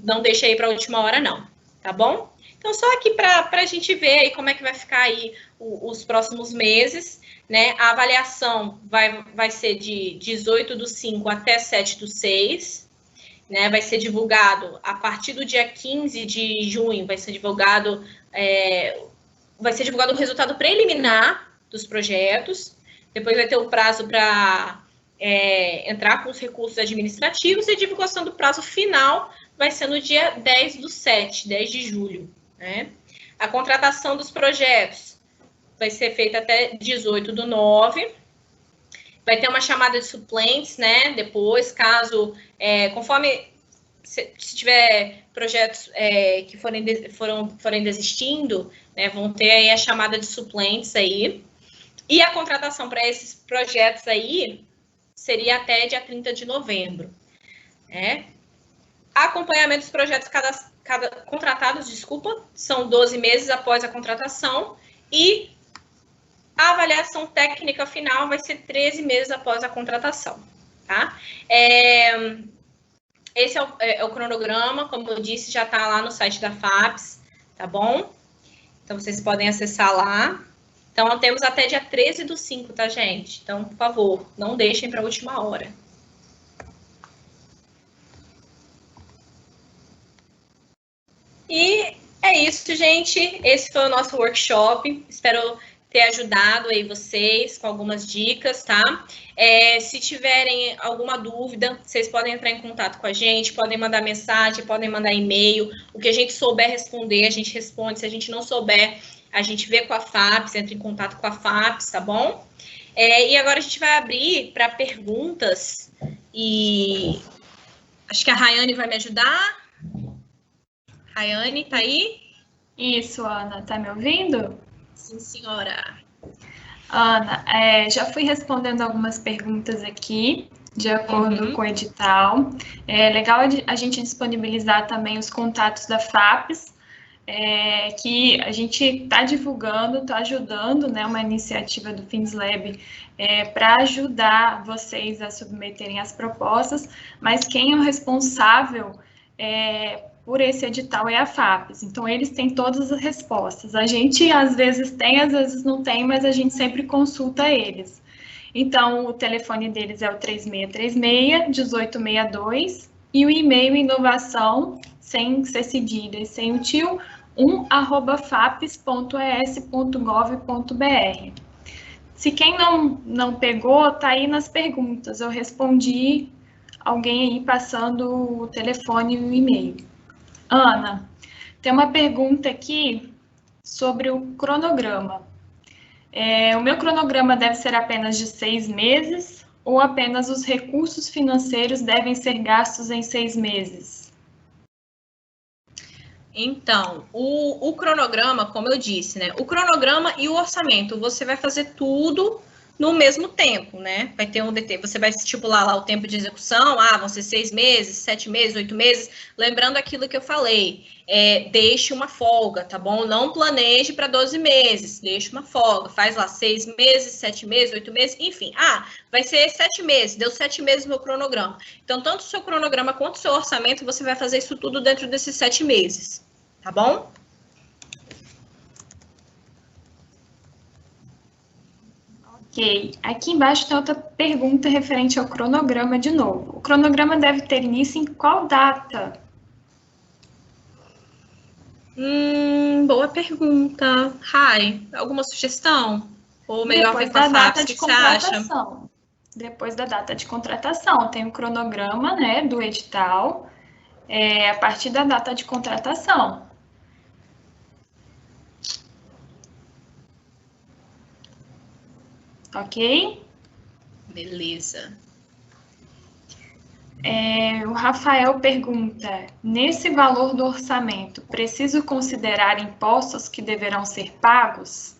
Não deixe aí para a última hora, não. Tá bom? Então, só aqui para a gente ver aí como é que vai ficar aí os próximos meses, né? A avaliação vai ser de 18/5 até 7/6, né? Vai ser divulgado a partir do dia 15 de junho, vai ser divulgado o resultado preliminar dos projetos. Depois vai ter o prazo para entrar com os recursos administrativos, e a divulgação do prazo final vai ser no dia 10/7, 10 de julho. Né? A contratação dos projetos vai ser feita até 18/9. Vai ter uma chamada de suplentes, né? Depois, caso, conforme se tiver projetos que forem desistindo, né, vão ter aí a chamada de suplentes aí. E a contratação para esses projetos aí seria até dia 30 de novembro. Né? Acompanhamento dos projetos contratados, são 12 meses após a contratação, e a avaliação técnica final vai ser 13 meses após a contratação. Tá? Esse é o cronograma, como eu disse, já está lá no site da FAPES, tá bom? Então, vocês podem acessar lá. Então, temos até dia 13/5, tá, gente? Então, por favor, não deixem para a última hora. E é isso, gente. Esse foi o nosso workshop. Espero ter ajudado aí vocês com algumas dicas, tá? Se tiverem alguma dúvida, vocês podem entrar em contato com a gente, podem mandar mensagem, podem mandar e-mail. O que a gente souber responder, a gente responde. Se a gente não souber, a gente vê com a FAPES, entra em contato com a FAPES, tá bom? E agora a gente vai abrir para perguntas, e acho que a Rayane vai me ajudar. Rayane, tá aí? Isso, Ana, tá me ouvindo? Sim, senhora. Ana, já fui respondendo algumas perguntas aqui, de acordo com o edital. É legal a gente disponibilizar também os contatos da FAPES, que a gente está divulgando, está ajudando, né, uma iniciativa do FINSLAB para ajudar vocês a submeterem as propostas, mas quem é o responsável por esse edital é a FAPES, então eles têm todas as respostas. A gente às vezes tem, às vezes não tem, mas a gente sempre consulta eles. Então, o telefone deles é o 3636-1862 e o e-mail inovação, sem ser cedilha e sem o tio, @fapes.es.gov.br. Se quem não pegou, tá aí nas perguntas. Eu respondi alguém aí passando o telefone e o e-mail. Ana, tem uma pergunta aqui sobre o cronograma. O meu cronograma deve ser apenas de 6 meses ou apenas os recursos financeiros devem ser gastos em 6 meses? Então, o cronograma, como eu disse, né? O cronograma e o orçamento, você vai fazer tudo no mesmo tempo, né? Vai ter você vai estipular lá o tempo de execução, vão ser 6 meses, 7 meses, 8 meses. Lembrando aquilo que eu falei, deixe uma folga, tá bom? Não planeje para 12 meses, deixe uma folga. Faz lá 6 meses, 7 meses, 8 meses, enfim. Vai ser 7 meses, deu 7 meses no cronograma. Então, tanto o seu cronograma quanto o seu orçamento, você vai fazer isso tudo dentro desses 7 meses, tá bom? Ok. Aqui embaixo tem outra pergunta referente ao cronograma de novo. O cronograma deve ter início em qual data? Boa pergunta. Rai, alguma sugestão? Ou melhor ver Depois com a da FAPES, data o de que você acha? contratação. Depois da data de contratação. Tem o cronograma, né, do edital, a partir da data de contratação. Ok? Beleza. O Rafael pergunta: nesse valor do orçamento, preciso considerar impostos que deverão ser pagos?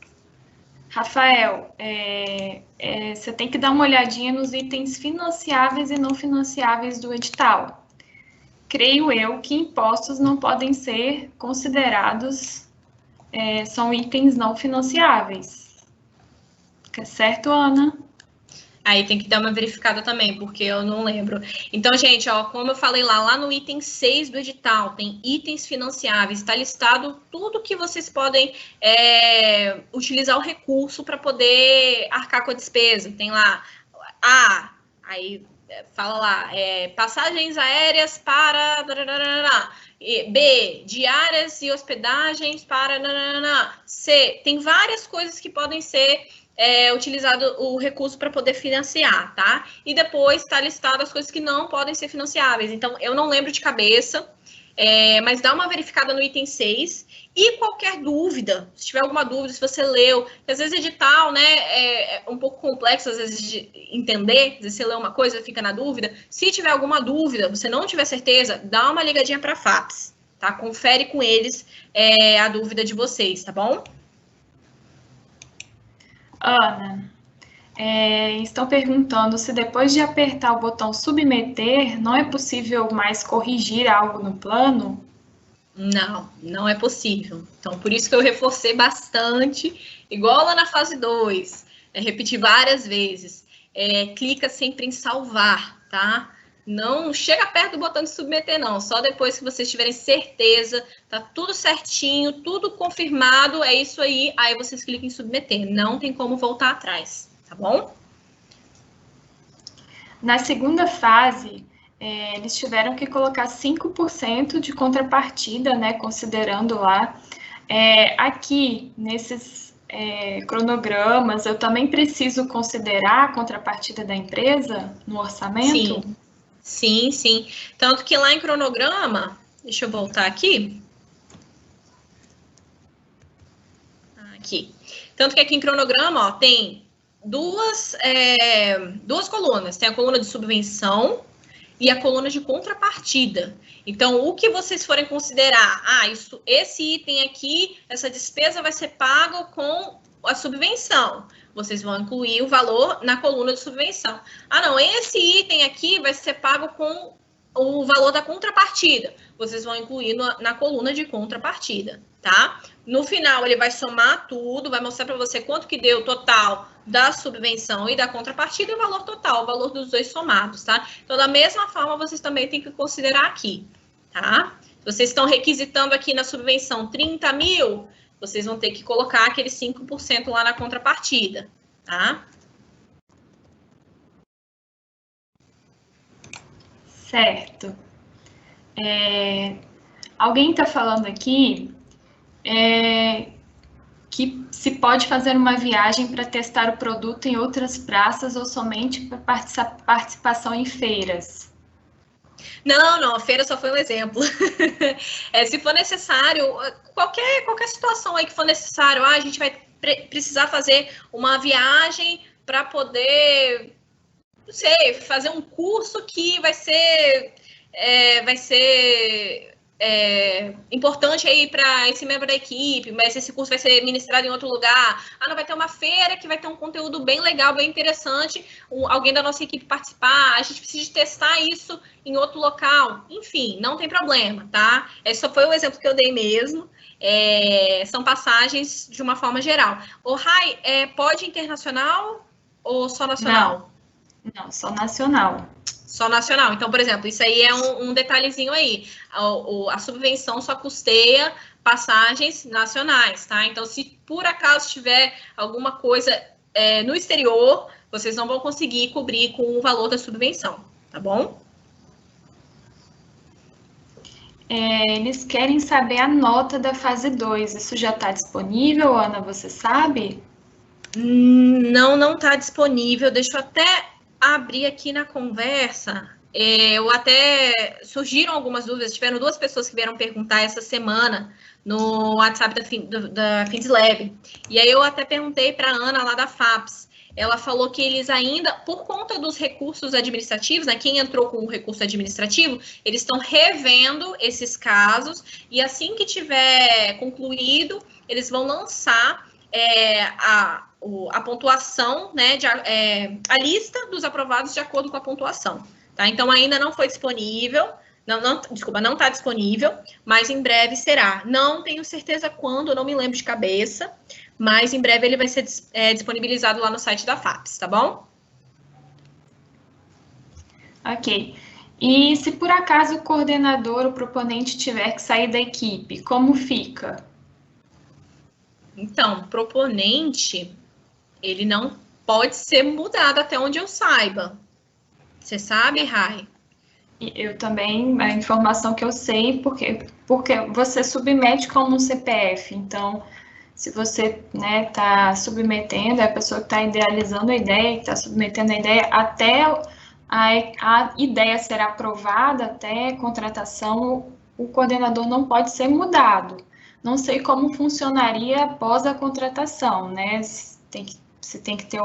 Rafael, você tem que dar uma olhadinha nos itens financiáveis e não financiáveis do edital. Creio eu que impostos não podem ser considerados, são itens não financiáveis. Certo, Ana? Aí tem que dar uma verificada também, porque eu não lembro. Então, gente, como eu falei lá no item 6 do edital, tem itens financiáveis, está listado tudo que vocês podem utilizar o recurso para poder arcar com a despesa. Tem lá aí fala lá, passagens aéreas para B, diárias e hospedagens para C, tem várias coisas que podem ser utilizado o recurso para poder financiar, tá? E depois está listado as coisas que não podem ser financiáveis. Então, eu não lembro de cabeça, mas dá uma verificada no item 6. E qualquer dúvida, se tiver alguma dúvida, se você leu, às vezes edital, né, é um pouco complexo, às vezes, de entender, às vezes você lê uma coisa e fica na dúvida. Se tiver alguma dúvida, você não tiver certeza, dá uma ligadinha para a FAPES, tá? Confere com eles a dúvida de vocês, tá bom? Ana, estão perguntando se depois de apertar o botão submeter, não é possível mais corrigir algo no plano? Não, não é possível. Então, por isso que eu reforcei bastante, igual lá na fase 2, repetir várias vezes. Clica sempre em salvar, tá? Não chega perto do botão de submeter, não. Só depois que vocês tiverem certeza, tá tudo certinho, tudo confirmado, é isso aí. Aí vocês clicam em submeter. Não tem como voltar atrás, tá bom? Na segunda fase, eles tiveram que colocar 5% de contrapartida, né, considerando lá. Aqui, nesses cronogramas, eu também preciso considerar a contrapartida da empresa no orçamento? Sim. Tanto que lá em cronograma, deixa eu voltar aqui. Aqui. Tanto que aqui em cronograma, tem duas colunas. Tem a coluna de subvenção e a coluna de contrapartida. Então, o que vocês forem considerar, esse item aqui, essa despesa vai ser paga com a subvenção. Vocês vão incluir o valor na coluna de subvenção. Não, esse item aqui vai ser pago com o valor da contrapartida. Vocês vão incluir na coluna de contrapartida, tá? No final, ele vai somar tudo, vai mostrar para você quanto que deu o total da subvenção e da contrapartida e o valor total, o valor dos dois somados, tá? Então, da mesma forma, vocês também têm que considerar aqui, tá? Vocês estão requisitando aqui na subvenção 30 mil, vocês vão ter que colocar aqueles 5% lá na contrapartida, tá? Certo. Alguém está falando aqui que se pode fazer uma viagem para testar o produto em outras praças ou somente para participação em feiras? Não, a feira só foi um exemplo. Se for necessário, qualquer situação aí que for necessário, a gente vai precisar fazer uma viagem para poder, não sei, fazer um curso que vai ser importante aí para esse membro da equipe, mas esse curso vai ser ministrado em outro lugar. Não, vai ter uma feira que vai ter um conteúdo bem legal, bem interessante, alguém da nossa equipe participar, a gente precisa testar isso em outro local. Enfim, não tem problema, tá? Esse só foi o exemplo que eu dei mesmo. São passagens de uma forma geral. Rai, pode internacional ou só nacional? Não, só nacional. Só nacional. Então, por exemplo, isso aí é um detalhezinho aí. A subvenção só custeia passagens nacionais, tá? Então, se por acaso tiver alguma coisa no exterior, vocês não vão conseguir cobrir com o valor da subvenção, tá bom? Eles querem saber a nota da fase 2. Isso já está disponível, Ana, você sabe? Não está disponível. Deixa eu até abrir aqui na conversa. Surgiram algumas dúvidas. Tiveram 2 pessoas que vieram perguntar essa semana no WhatsApp da FindsLab. E aí eu até perguntei para a Ana lá da FAPES. Ela falou que eles ainda, por conta dos recursos administrativos, né, quem entrou com o recurso administrativo, eles estão revendo esses casos e assim que tiver concluído, eles vão lançar a pontuação, né, a lista dos aprovados de acordo com a pontuação. Tá? Então, ainda não foi disponível, não está disponível, mas em breve será. Não tenho certeza quando, não me lembro de cabeça, mas em breve ele vai ser disponibilizado lá no site da FAPES, tá bom? Ok. E se por acaso o coordenador, o proponente tiver que sair da equipe, como fica? Então, o proponente, ele não pode ser mudado até onde eu saiba. Você sabe, Rai? Eu também, a informação que eu sei, porque você submete como um CPF, então, se você está submetendo, é a pessoa que está idealizando a ideia, que está submetendo a ideia, até a ideia ser aprovada, até contratação, o coordenador não pode ser mudado. Não sei como funcionaria após a contratação, né? Você tem que ter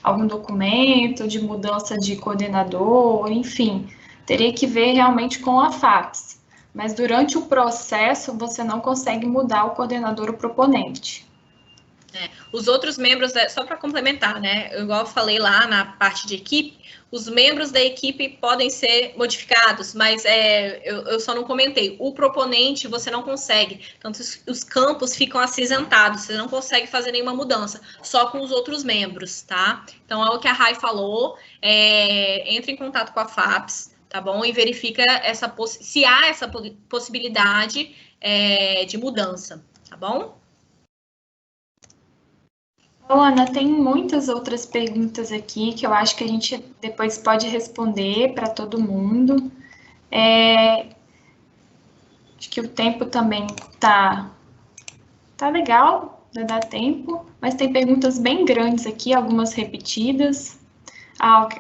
algum documento de mudança de coordenador, enfim, teria que ver realmente com a FAPES. Mas durante o processo, você não consegue mudar o coordenador ou proponente. Os outros membros, só para complementar, né? Igual eu falei lá na parte de equipe, os membros da equipe podem ser modificados, mas eu só não comentei. O proponente você não consegue, tanto os campos ficam acinzentados, você não consegue fazer nenhuma mudança, só com os outros membros, tá? Então é o que a Rai falou, entre em contato com a FAPES, tá bom? E verifica se há essa possibilidade de mudança, tá bom? Ana, tem muitas outras perguntas aqui que eu acho que a gente depois pode responder para todo mundo. Acho que o tempo também tá legal, vai dar tempo, mas tem perguntas bem grandes aqui, algumas repetidas.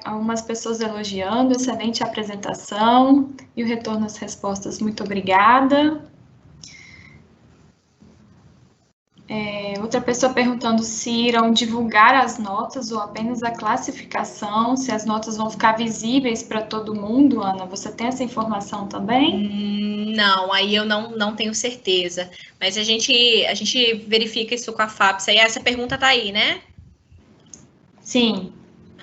Algumas pessoas elogiando, excelente apresentação e o retorno às respostas, muito obrigada. Outra pessoa perguntando se irão divulgar as notas ou apenas a classificação, se as notas vão ficar visíveis para todo mundo, Ana, você tem essa informação também? Não, aí eu não tenho certeza, mas a gente verifica isso com a FAPES, aí essa pergunta tá aí, né? Sim.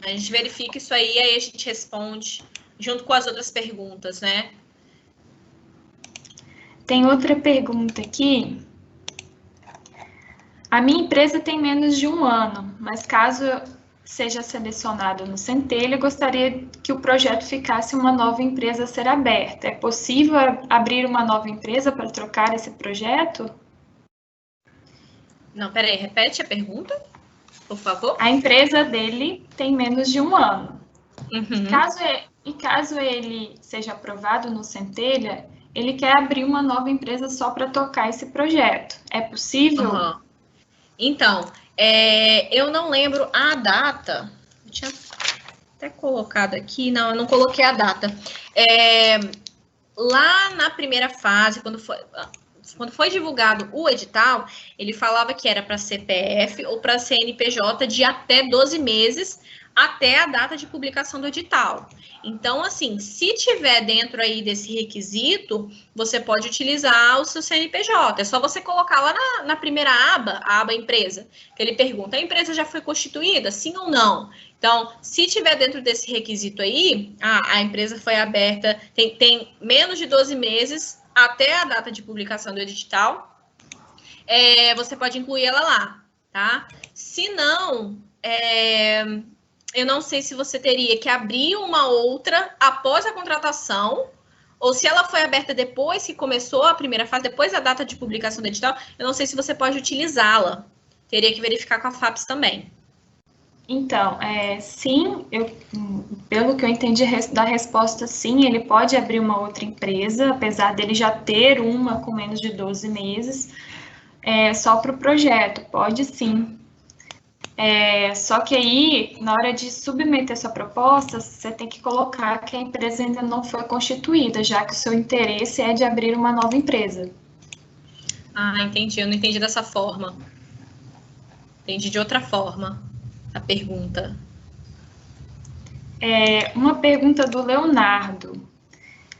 A gente verifica isso aí a gente responde junto com as outras perguntas, né? Tem outra pergunta aqui. A minha empresa tem menos de 1 ano, mas caso seja selecionado no Centelha, gostaria que o projeto ficasse uma nova empresa a ser aberta. É possível abrir uma nova empresa para trocar esse projeto? Não, peraí, repete a pergunta, por favor. A empresa dele tem menos de 1 ano. Uhum. Caso ele seja aprovado no Centelha, ele quer abrir uma nova empresa só para tocar esse projeto. É possível? Uhum. Então, eu não lembro a data. Eu tinha até colocado aqui. Não, eu não coloquei a data. Lá na primeira fase, quando foi divulgado o edital, ele falava que era para CPF ou para CNPJ de até 12 meses até a data de publicação do edital. Então, assim, se tiver dentro aí desse requisito, você pode utilizar o seu CNPJ. É só você colocar lá na primeira aba, a aba empresa, que ele pergunta, a empresa já foi constituída? Sim ou não? Então, se tiver dentro desse requisito aí, a empresa foi aberta, tem menos de 12 meses até a data de publicação do edital, você pode incluir ela lá, tá? Se não, eu não sei se você teria que abrir uma outra após a contratação, ou se ela foi aberta depois que começou a primeira fase, depois da data de publicação do edital, eu não sei se você pode utilizá-la. Teria que verificar com a FAPES também. Então, sim, pelo que eu entendi da resposta, sim, ele pode abrir uma outra empresa, apesar dele já ter uma com menos de 12 meses, só para o projeto, pode sim. Só que aí, na hora de submeter sua proposta, você tem que colocar que a empresa ainda não foi constituída, já que o seu interesse é de abrir uma nova empresa. Ah, entendi. Eu não entendi dessa forma. Entendi de outra forma a pergunta. Uma pergunta do Leonardo.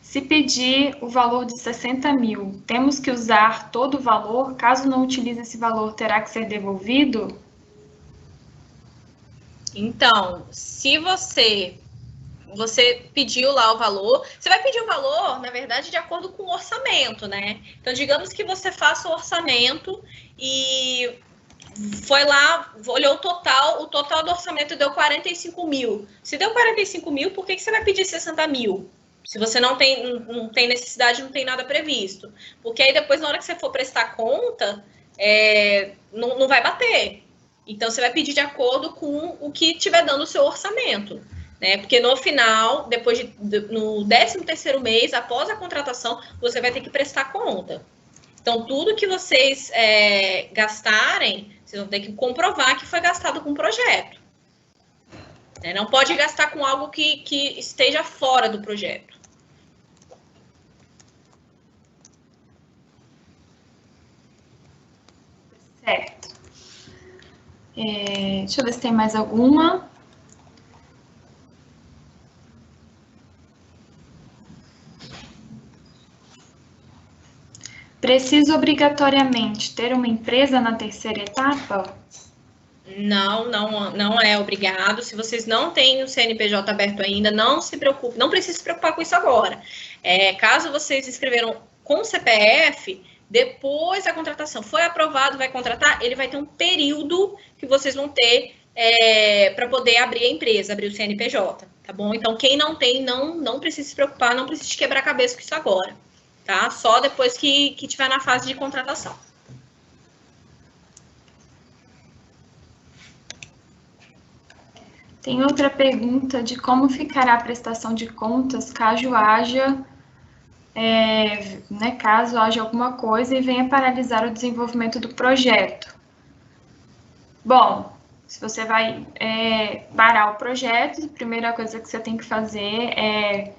Se pedir o valor de 60 mil, temos que usar todo o valor? Caso não utilize esse valor, terá que ser devolvido? Então, se você pediu lá o valor, você vai pedir o valor, na verdade, de acordo com o orçamento, né? Então, digamos que você faça o orçamento e foi lá, olhou o total do orçamento deu 45 mil. Se deu 45 mil, por que você vai pedir 60 mil? Se você não tem necessidade, não tem nada previsto. Porque aí depois, na hora que você for prestar conta, não vai bater. Então, você vai pedir de acordo com o que estiver dando o seu orçamento. Né? Porque no final, no 13º mês, após a contratação, você vai ter que prestar conta. Então, tudo que vocês gastarem, vocês vão ter que comprovar que foi gastado com o projeto. Né? Não pode gastar com algo que esteja fora do projeto. Certo. Deixa eu ver se tem mais alguma. Preciso obrigatoriamente ter uma empresa na terceira etapa? Não é obrigado. Se vocês não têm o CNPJ aberto ainda, não se preocupe, não precisa se preocupar com isso agora. Caso vocês inscreveram com CPF, depois da contratação foi aprovado, vai contratar, ele vai ter um período que vocês vão ter para poder abrir a empresa, abrir o CNPJ, tá bom? Então, quem não tem, não precisa se preocupar, não precisa quebrar a cabeça com isso agora, tá? Só depois que tiver na fase de contratação. Tem outra pergunta de como ficará a prestação de contas caso haja alguma coisa e venha paralisar o desenvolvimento do projeto. Bom, se você vai parar o projeto, a primeira coisa que você tem que fazer é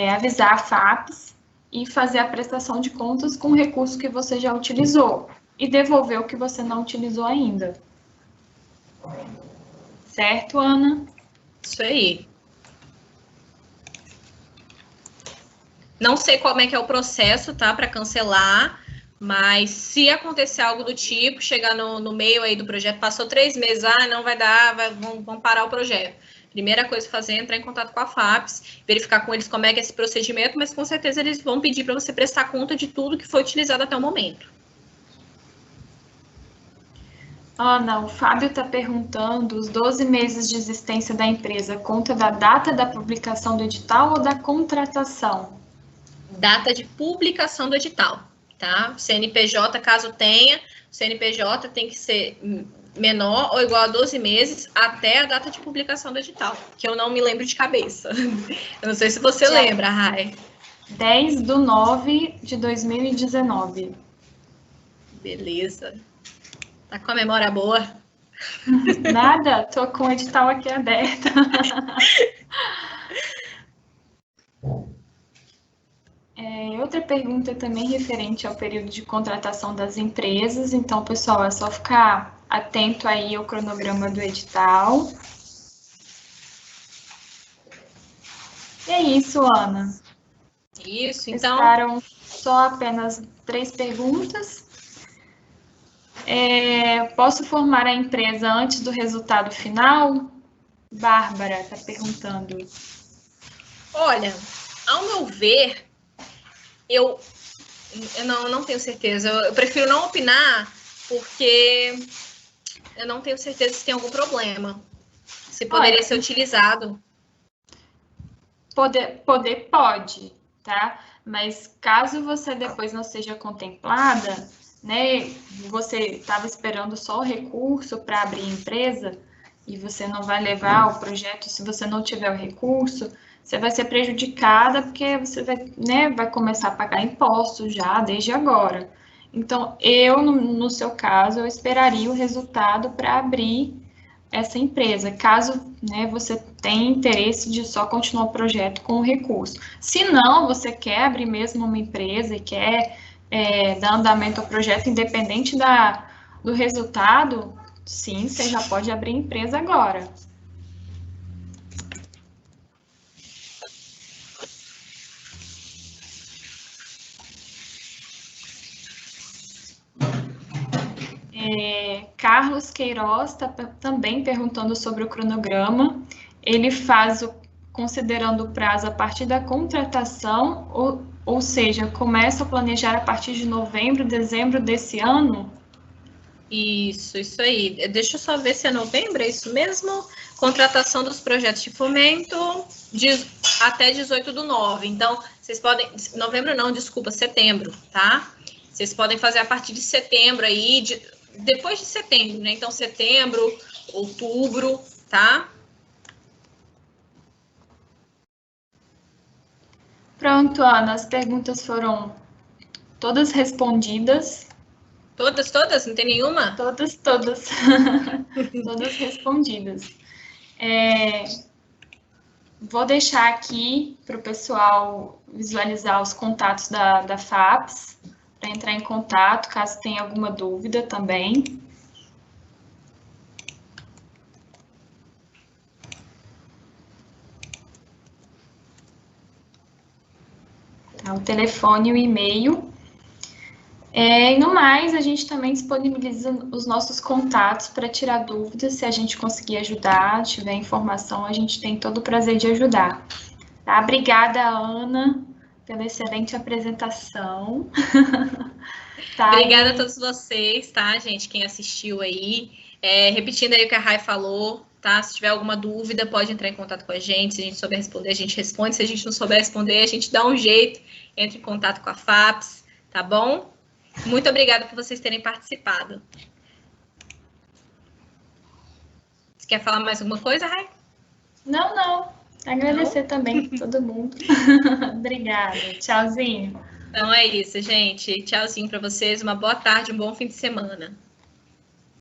avisar a FAPES e fazer a prestação de contas com o recurso que você já utilizou e devolver o que você não utilizou ainda. Certo, Ana? Isso aí. Não sei como é que é o processo, tá, para cancelar, mas se acontecer algo do tipo, chegar no meio aí do projeto, passou 3 meses, não vai dar, vão parar o projeto. Primeira coisa a fazer é entrar em contato com a FAPES, verificar com eles como é que é esse procedimento, mas com certeza eles vão pedir para você prestar conta de tudo que foi utilizado até o momento. Ana, o Fábio está perguntando, os 12 meses de existência da empresa conta da data da publicação do edital ou da contratação? Data de publicação do edital, tá? CNPJ, caso tenha, o CNPJ tem que ser menor ou igual a 12 meses até a data de publicação do edital, que eu não me lembro de cabeça. Eu não sei se você lembra, Rai. 10/9/2019. Beleza. Tá com a memória boa? Nada, tô com o edital aqui aberto. Outra pergunta também referente ao período de contratação das empresas. Então, pessoal, é só ficar atento aí ao cronograma do edital. E é isso, Ana. Isso, então. Restaram só apenas 3 perguntas. Posso formar a empresa antes do resultado final? Bárbara está perguntando. Olha, ao meu ver, eu não tenho certeza. Eu prefiro não opinar, porque eu não tenho certeza se tem algum problema. Se poderia ser utilizado. Pode, tá? Mas caso você depois não seja contemplada, né? Você estava esperando só o recurso para abrir empresa e você não vai levar o projeto se você não tiver o recurso, você vai ser prejudicada porque você vai começar a pagar impostos já desde agora. Então, no seu caso, eu esperaria o resultado para abrir essa empresa, caso você tenha interesse de só continuar o projeto com o recurso. Se não, você quer abrir mesmo uma empresa e quer dar andamento ao projeto independente do resultado, sim, você já pode abrir empresa agora. Carlos Queiroz está também perguntando sobre o cronograma. Ele faz considerando o prazo a partir da contratação, ou seja, começa a planejar a partir de novembro, dezembro desse ano? Isso aí. Deixa eu só ver se é novembro, é isso mesmo? Contratação dos projetos de fomento até 18/9. Então, vocês podem... Novembro não, desculpa, setembro, tá? Vocês podem fazer a partir de setembro aí, depois de setembro, né? Então, setembro, outubro, tá? Pronto, Ana, as perguntas foram todas respondidas. Todas? Não tem nenhuma? Todas. Todas respondidas. Vou deixar aqui para o pessoal visualizar os contatos da FAPES, para entrar em contato, caso tenha alguma dúvida também. Tá, o telefone e o e-mail. E no mais, a gente também disponibiliza os nossos contatos para tirar dúvidas, se a gente conseguir ajudar, tiver informação, a gente tem todo o prazer de ajudar. Tá? Obrigada, Ana, pela excelente apresentação. Tá, obrigada a todos vocês, tá, gente, quem assistiu aí. Repetindo aí o que a Rai falou, tá? Se tiver alguma dúvida, pode entrar em contato com a gente. Se a gente souber responder, a gente responde. Se a gente não souber responder, a gente dá um jeito, entra em contato com a FAPES, tá bom? Muito obrigada por vocês terem participado. Você quer falar mais alguma coisa, Rai? Não. Agradecer também todo mundo. Obrigada. Tchauzinho. Então é isso, gente. Tchauzinho para vocês. Uma boa tarde, um bom fim de semana.